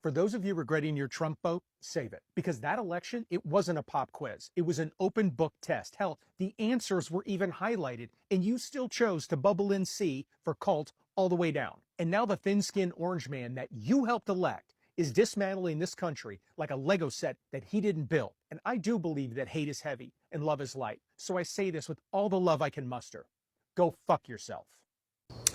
For those of you regretting your Trump vote, save it. Because that election, it wasn't a pop quiz. It was an open book test. Hell, the answers were even highlighted, and you still chose to bubble in C for cult all the way down. And now the thin-skinned orange man that you helped elect is dismantling this country like a Lego set that he didn't build. And I do believe that hate is heavy and love is light. So I say this with all the love I can muster. Go fuck yourself.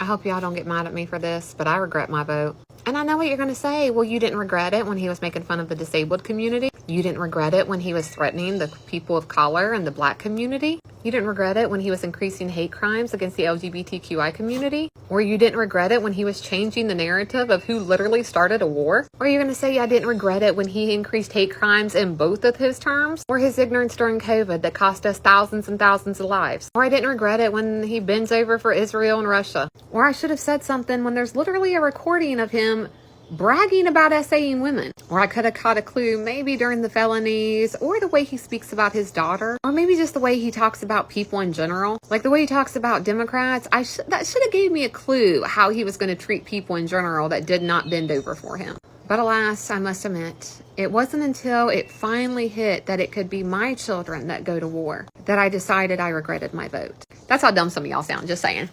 I hope y'all don't get mad at me for this, but I regret my vote. And I know what you're going to say. Well, you didn't regret it when he was making fun of the disabled community. You didn't regret it when he was threatening the people of color and the black community. You didn't regret it when he was increasing hate crimes against the LGBTQI community. Or you didn't regret it when he was changing the narrative of who literally started a war. Or you're going to say I didn't regret it when he increased hate crimes in both of his terms. Or his ignorance during COVID that cost us thousands and thousands of lives. Or I didn't regret it when he bends over for Israel and Russia. Or I should have said something when there's literally a recording of him bragging about essaying women. Or I could have caught a clue maybe during the felonies, or the way he speaks about his daughter, or maybe just the way he talks about people in general. Like the way he talks about Democrats, that should have gave me a clue how he was going to treat people in general that did not bend over for him. But alas, I must admit, it wasn't until it finally hit that it could be my children that go to war that I decided I regretted my vote. That's how dumb some of y'all sound, just saying.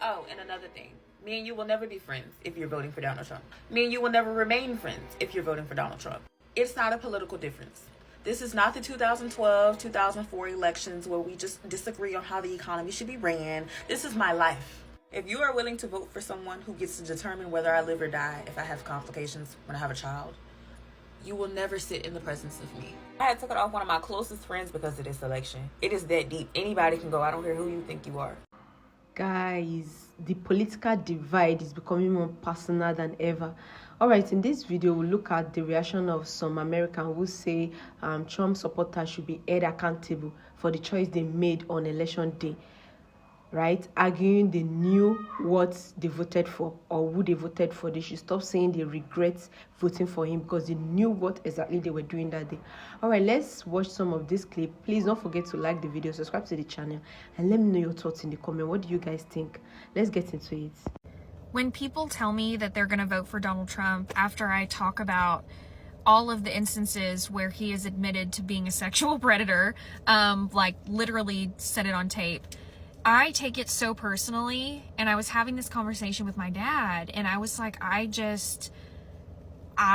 Oh, and another thing. Me and you will never be friends if you're voting for Donald Trump. Me and you will never remain friends if you're voting for Donald Trump. It's not a political difference. This is not the 2012, 2004 elections where we just disagree on how the economy should be ran. This is my life. If you are willing to vote for someone who gets to determine whether I live or die if I have complications when I have a child, you will never sit in the presence of me. I had to cut off one of my closest friends because of this election. It is that deep. Anybody can go. I don't care who you think you are. Guys, the political divide is becoming more personal than ever. All right, in this video we'll look at the reaction of some Americans who say Trump supporters should be held accountable for the choice they made on election day, right? Arguing they knew what they voted for or who they voted for. They should stop saying they regret voting for him because they knew what exactly they were doing that day. All right, let's watch some of this clip. Please don't forget to like the video, subscribe to the channel, and let me know your thoughts in the comment. What do you guys think? Let's get into it. When people tell me that they're going to vote for Donald Trump after I talk about all of the instances where he is admitted to being a sexual predator, like literally said it on tape, I take it so personally. And I was having this conversation with my dad, and I was like, I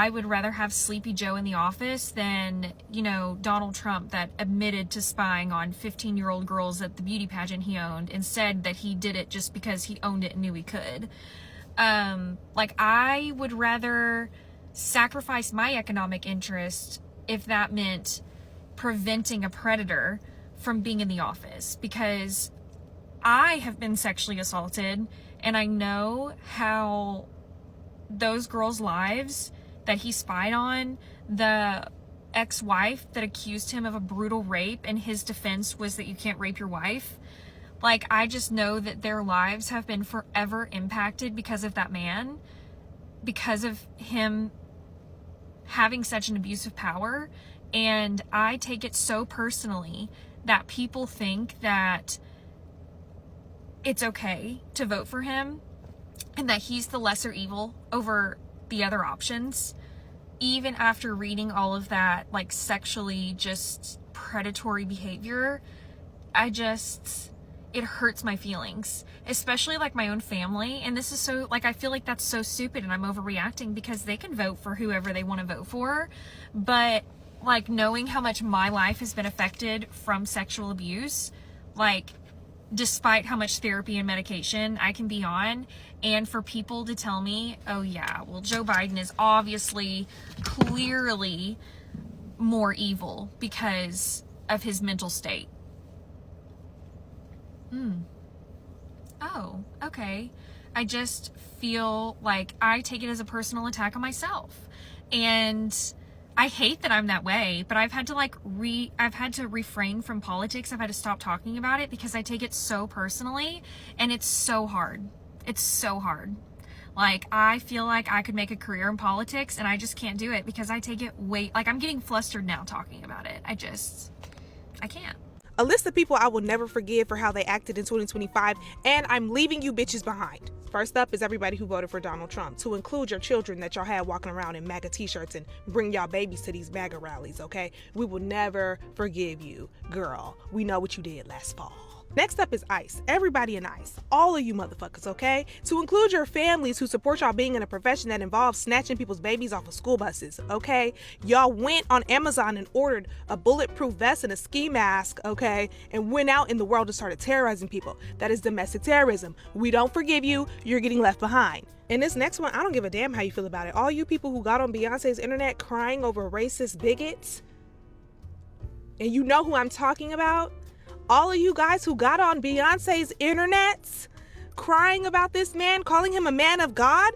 would rather have Sleepy Joe in the office than, Donald Trump that admitted to spying on 15-year-old girls at the beauty pageant he owned and said that he did it just because he owned it and knew he could. I would rather sacrifice my economic interest if that meant preventing a predator from being in the office, because I have been sexually assaulted, and I know how those girls' lives that he spied on, the ex-wife that accused him of a brutal rape and his defense was that you can't rape your wife. I just know that their lives have been forever impacted because of that man, because of him having such an abuse of power. And I take it so personally that people think that it's okay to vote for him and that he's the lesser evil over the other options, even after reading all of that sexually just predatory behavior. It hurts my feelings, especially my own family. And this is so I feel like that's so stupid and I'm overreacting because they can vote for whoever they want to vote for, but knowing how much my life has been affected from sexual abuse, despite how much therapy and medication I can be on, and for people to tell me, oh yeah, well, Joe Biden is obviously clearly more evil because of his mental state. Oh, okay. I just feel like I take it as a personal attack on myself. And I hate that I'm that way, but I've had to refrain from politics. I've had to stop talking about it because I take it so personally, and it's so hard. It's so hard. I feel like I could make a career in politics and I just can't do it because I take it I'm getting flustered now talking about it. I can't. A list of people I will never forgive for how they acted in 2025, and I'm leaving you bitches behind. First up is everybody who voted for Donald Trump, to include your children that y'all had walking around in MAGA t-shirts and bring y'all babies to these MAGA rallies, okay? We will never forgive you, girl. We know what you did last fall. Next up is ICE. Everybody in ICE. All of you motherfuckers, okay? To include your families who support y'all being in a profession that involves snatching people's babies off of school buses, okay? Y'all went on Amazon and ordered a bulletproof vest and a ski mask, okay? And went out in the world and started terrorizing people. That is domestic terrorism. We don't forgive you. You're getting left behind. And this next one, I don't give a damn how you feel about it. All you people who got on Beyonce's internet crying over racist bigots, and you know who I'm talking about, all of you guys who got on Beyonce's internets crying about this man, calling him a man of God,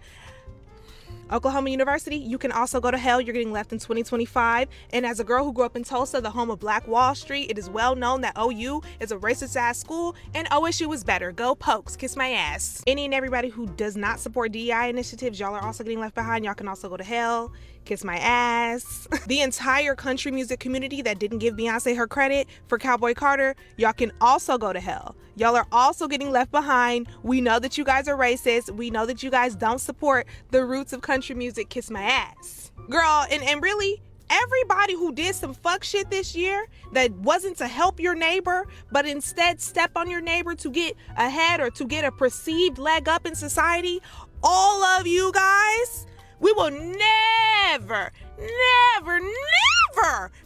Oklahoma University, you can also go to hell. You're getting left in 2025. And as a girl who grew up in Tulsa, the home of Black Wall Street, it is well known that OU is a racist ass school and OSU is better. Go Pokes, kiss my ass. Any and everybody who does not support DEI initiatives, y'all are also getting left behind. Y'all can also go to hell, kiss my ass. The entire country music community that didn't give Beyonce her credit for Cowboy Carter, y'all can also go to hell. Y'all are also getting left behind. We know that you guys are racist. We know that you guys don't support the roots of country music. Kiss my ass. Girl, and really, everybody who did some fuck shit this year that wasn't to help your neighbor, but instead step on your neighbor to get ahead or to get a perceived leg up in society, all of you guys, we will never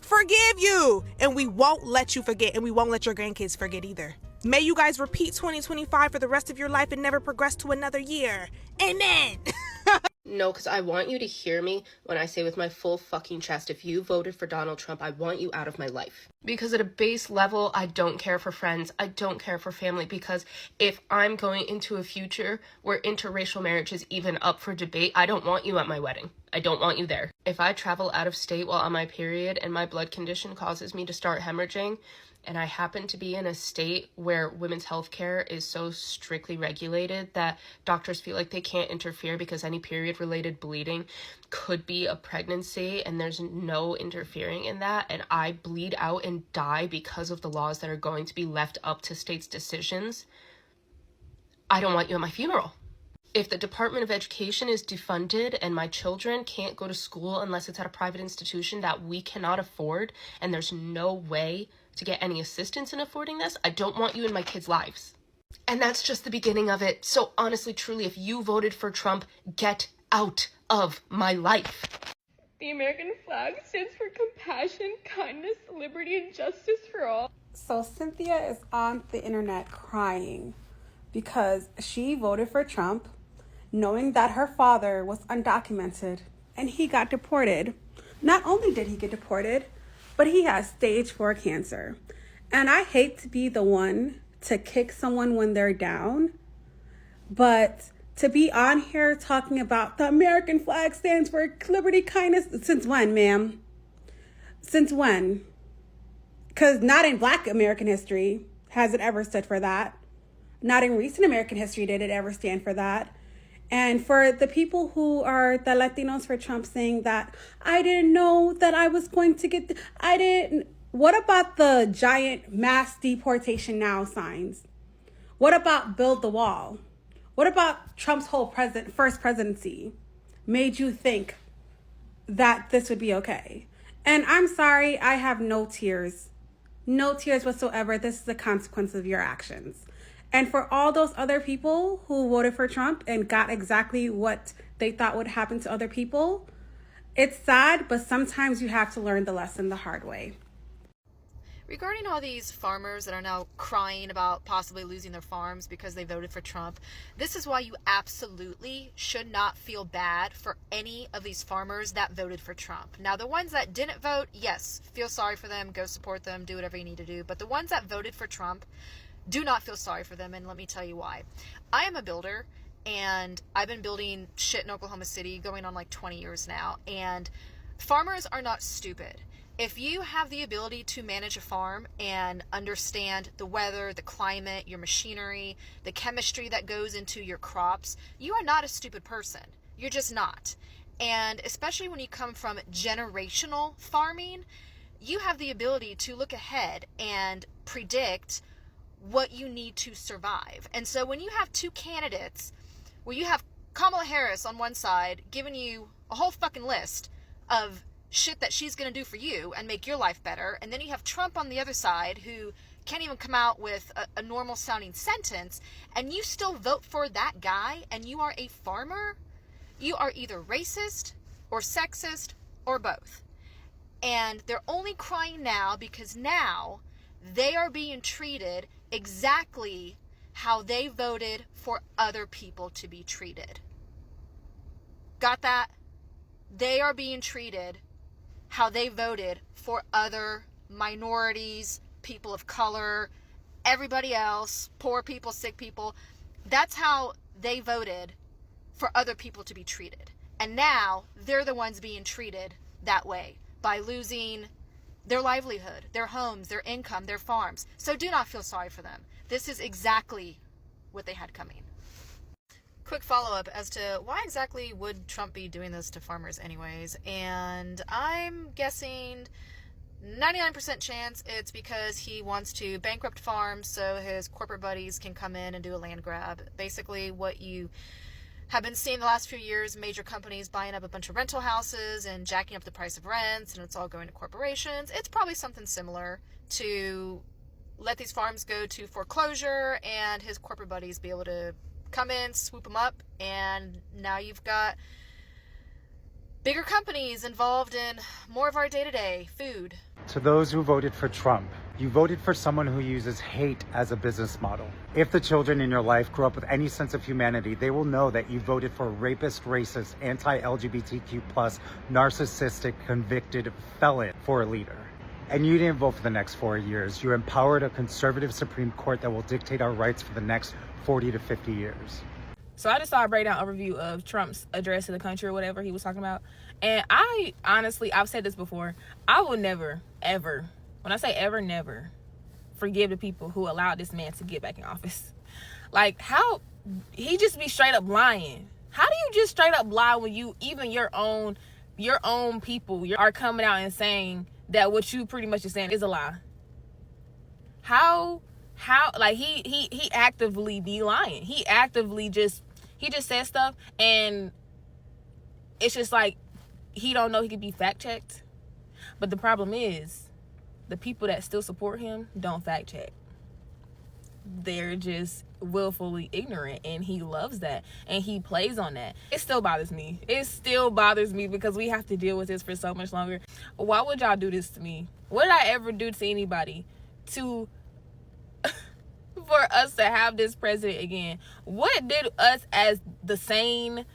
forgive you. And we won't let you forget, and we won't let your grandkids forget either. May you guys repeat 2025 for the rest of your life and never progress to another year. Amen. No, because I want you to hear me when I say with my full fucking chest, if you voted for Donald Trump, I want you out of my life. Because at a base level, I don't care for friends. I don't care for family. Because if I'm going into a future where interracial marriage is even up for debate, I don't want you at my wedding. I don't want you there. If I travel out of state while on my period and my blood condition causes me to start hemorrhaging, and I happen to be in a state where women's health care is so strictly regulated that doctors feel like they can't interfere because any period-related bleeding could be a pregnancy and there's no interfering in that, and I bleed out and die because of the laws that are going to be left up to states' decisions, I don't want you at my funeral. If the Department of Education is defunded and my children can't go to school unless it's at a private institution that we cannot afford, and there's no way to get any assistance in affording this, I don't want you in my kids' lives. And that's just the beginning of it. So honestly, truly, if you voted for Trump, get out of my life. The American flag stands for compassion, kindness, liberty, and justice for all. So Cynthia is on the internet crying because she voted for Trump knowing that her father was undocumented and he got deported. Not only did he get deported, but he has stage 4 cancer. And I hate to be the one to kick someone when they're down, but to be on here talking about the American flag stands for liberty, kindness, since when, ma'am? Since when? Because not in Black American history has it ever stood for that. Not in recent American history did it ever stand for that. And for the people who are the Latinos for Trump saying that, I didn't know that I was going to get, what about the giant mass deportation now signs? What about build the wall? What about Trump's whole first presidency made you think that this would be okay? And I'm sorry, I have no tears whatsoever. This is the consequence of your actions. And for all those other people who voted for Trump and got exactly what they thought would happen to other people, it's sad, but sometimes you have to learn the lesson the hard way. Regarding all these farmers that are now crying about possibly losing their farms because they voted for Trump, this is why you absolutely should not feel bad for any of these farmers that voted for Trump. Now, the ones that didn't vote, yes, feel sorry for them, go support them, do whatever you need to do. But the ones that voted for Trump, do not feel sorry for them, and let me tell you why. I am a builder, and I've been building shit in Oklahoma City going on like 20 years now, and farmers are not stupid. If you have the ability to manage a farm and understand the weather, the climate, your machinery, the chemistry that goes into your crops, you are not a stupid person. You're just not. And especially when you come from generational farming, you have the ability to look ahead and predict what you need to survive. And so when you have two candidates where you have Kamala Harris on one side giving you a whole fucking list of shit that she's going to do for you and make your life better, and then you have Trump on the other side who can't even come out with a normal sounding sentence, and you still vote for that guy, and you are a farmer, you are either racist or sexist or both. And they're only crying now because now they are being treated exactly how they voted for other people to be treated. Got that? They are being treated how they voted for other minorities, people of color, everybody else, poor people, sick people. That's how they voted for other people to be treated. And now they're the ones being treated that way by losing their livelihood, their homes, their income, their farms. So do not feel sorry for them. This is exactly what they had coming. Quick follow-up as to why exactly would Trump be doing this to farmers anyways? And I'm guessing 99% chance it's because he wants to bankrupt farms so his corporate buddies can come in and do a land grab. Basically what you have been seeing the last few years, major companies buying up a bunch of rental houses and jacking up the price of rents, and it's all going to corporations. It's probably something similar to let these farms go to foreclosure and his corporate buddies be able to come in, swoop them up, and now you've got bigger companies involved in more of our day-to-day food. To those who voted for Trump, you voted for someone who uses hate as a business model. If the children in your life grew up with any sense of humanity, they will know that you voted for a rapist, racist, anti-LGBTQ+, narcissistic, convicted felon for a leader. And you didn't vote for the next 4 years. You empowered a conservative Supreme Court that will dictate our rights for the next 40 to 50 years. So I just saw a breakdown overview of Trump's address to the country or whatever he was talking about. And I honestly, I've said this before, I will never, ever, when I say ever, never, forgive the people who allowed this man to get back in office. Like, how, he just be straight up lying. How do you just straight up lie when you, even your own people are coming out and saying that what you pretty much is saying is a lie? How, like, he actively be lying. He just says stuff, and it's just like, he don't know he could be fact checked. But the problem is, the people that still support him don't fact check. They're just willfully ignorant, and he loves that, and he plays on that. It still bothers me. It still bothers me because we have to deal with this for so much longer. Why would y'all do this to me? What did I ever do to anybody to for us to have this president again? What did us as the sane,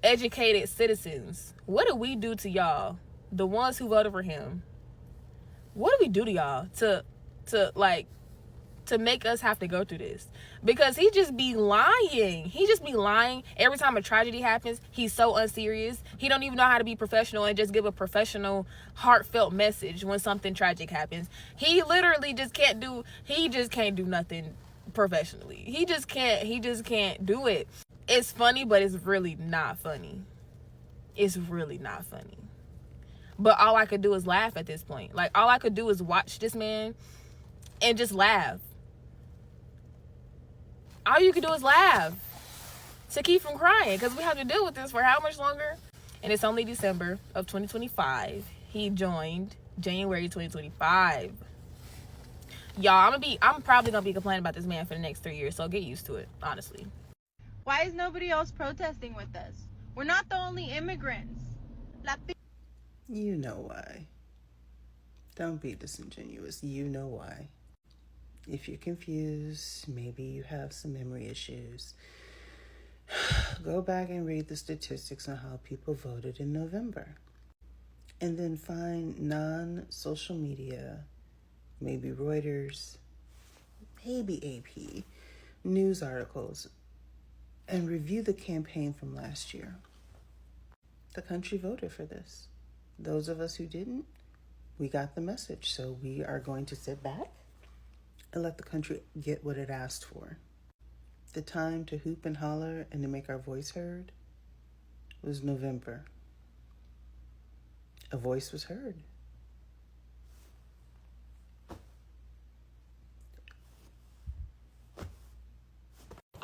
educated citizens, what did we do to y'all, the ones who voted for him? What do we do to y'all to make us have to go through this? Because he just be lying. Every time a tragedy happens, he's so unserious. He don't even know how to be professional and just give a professional, heartfelt message when something tragic happens. He literally just can't do nothing professionally. He just can't do it. It's funny, but it's really not funny. It's really not funny. But all I could do is laugh at this point. Like, all I could do is watch this man and just laugh. All you can do is laugh to keep from crying, because we have to deal with this for how much longer? And it's only December of 2025. He joined January 2025. Y'all, I'm probably gonna be complaining about this man for the next 3 years, so get used to it, honestly. Why is nobody else protesting with us? We're not the only immigrants. You know why. Don't be disingenuous. You know why. If you're confused, maybe you have some memory issues, go back and read the statistics on how people voted in November. And then find non-social media, maybe Reuters, maybe AP, news articles, and review the campaign from last year. The country voted for this. Those of us who didn't, we got the message. So we are going to sit back and let the country get what it asked for. The time to hoop and holler and to make our voice heard was November. A voice was heard.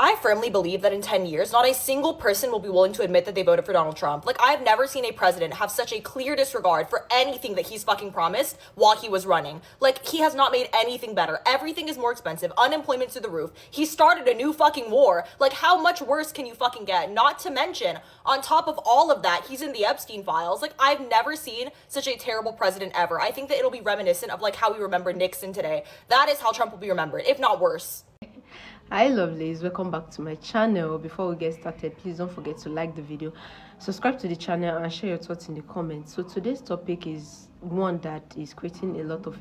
I firmly believe that in 10 years, not a single person will be willing to admit that they voted for Donald Trump. Like, I've never seen a president have such a clear disregard for anything that he's fucking promised while he was running. Like, he has not made anything better. Everything is more expensive. Unemployment's through the roof. He started a new fucking war. Like, how much worse can you fucking get? Not to mention, on top of all of that, he's in the Epstein files. Like, I've never seen such a terrible president ever. I think that it'll be reminiscent of, like, how we remember Nixon today. That is how Trump will be remembered, if not worse. Hi lovelies, welcome back to my channel. Before we get started, please don't forget to like the video, subscribe to the channel, and share your thoughts in the comments. So today's topic is one that is creating a lot of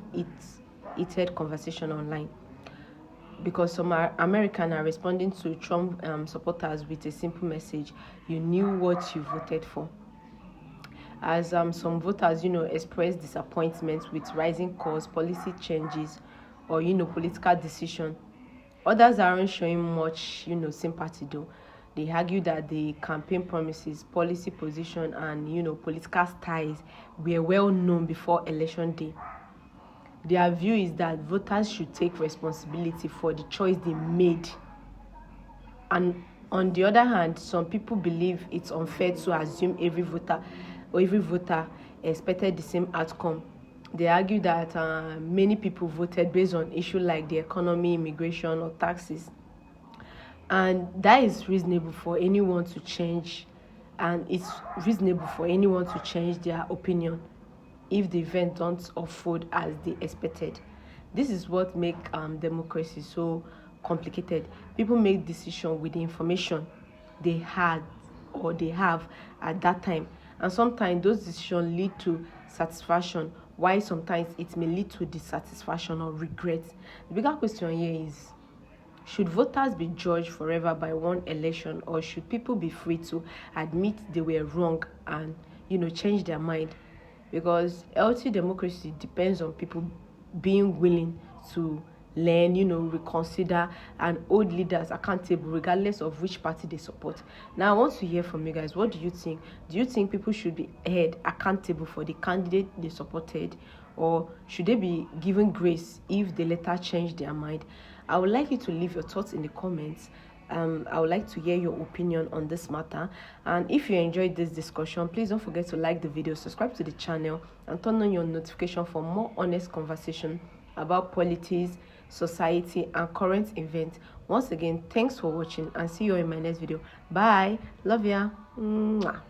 heated conversation online, because some Americans are responding to Trump supporters with a simple message: you knew what you voted for. As some voters, express disappointment with rising costs, policy changes, or political decision. Others aren't showing much, sympathy though. They argue that the campaign promises, policy position, and, political styles were well known before election day. Their view is that voters should take responsibility for the choice they made. And on the other hand, some people believe it's unfair to assume every voter expected the same outcome. They argue that many people voted based on issues like the economy, immigration, or taxes. And that is reasonable for anyone to change. And it's reasonable for anyone to change their opinion if the event don't unfold as they expected. This is what makes democracy so complicated. People make decisions with the information they had or they have at that time. And sometimes those decisions lead to satisfaction, while sometimes it may lead to dissatisfaction or regret. The bigger question here is, should voters be judged forever by one election, or should people be free to admit they were wrong and, change their mind? Because healthy democracy depends on people being willing to learn, reconsider, and hold leaders accountable regardless of which party they support. Now I want to hear from you guys. What do you think? Do you think people should be held accountable for the candidate they supported, or should they be given grace if they later change their mind? I would like you to leave your thoughts in the comments. I would like to hear your opinion on this matter. And if you enjoyed this discussion, please don't forget to like the video, subscribe to the channel, and turn on your notification for more honest conversation about politics, society, and current events. Once again, thanks for watching, and see you in my next video. Bye. Love ya. Mwah.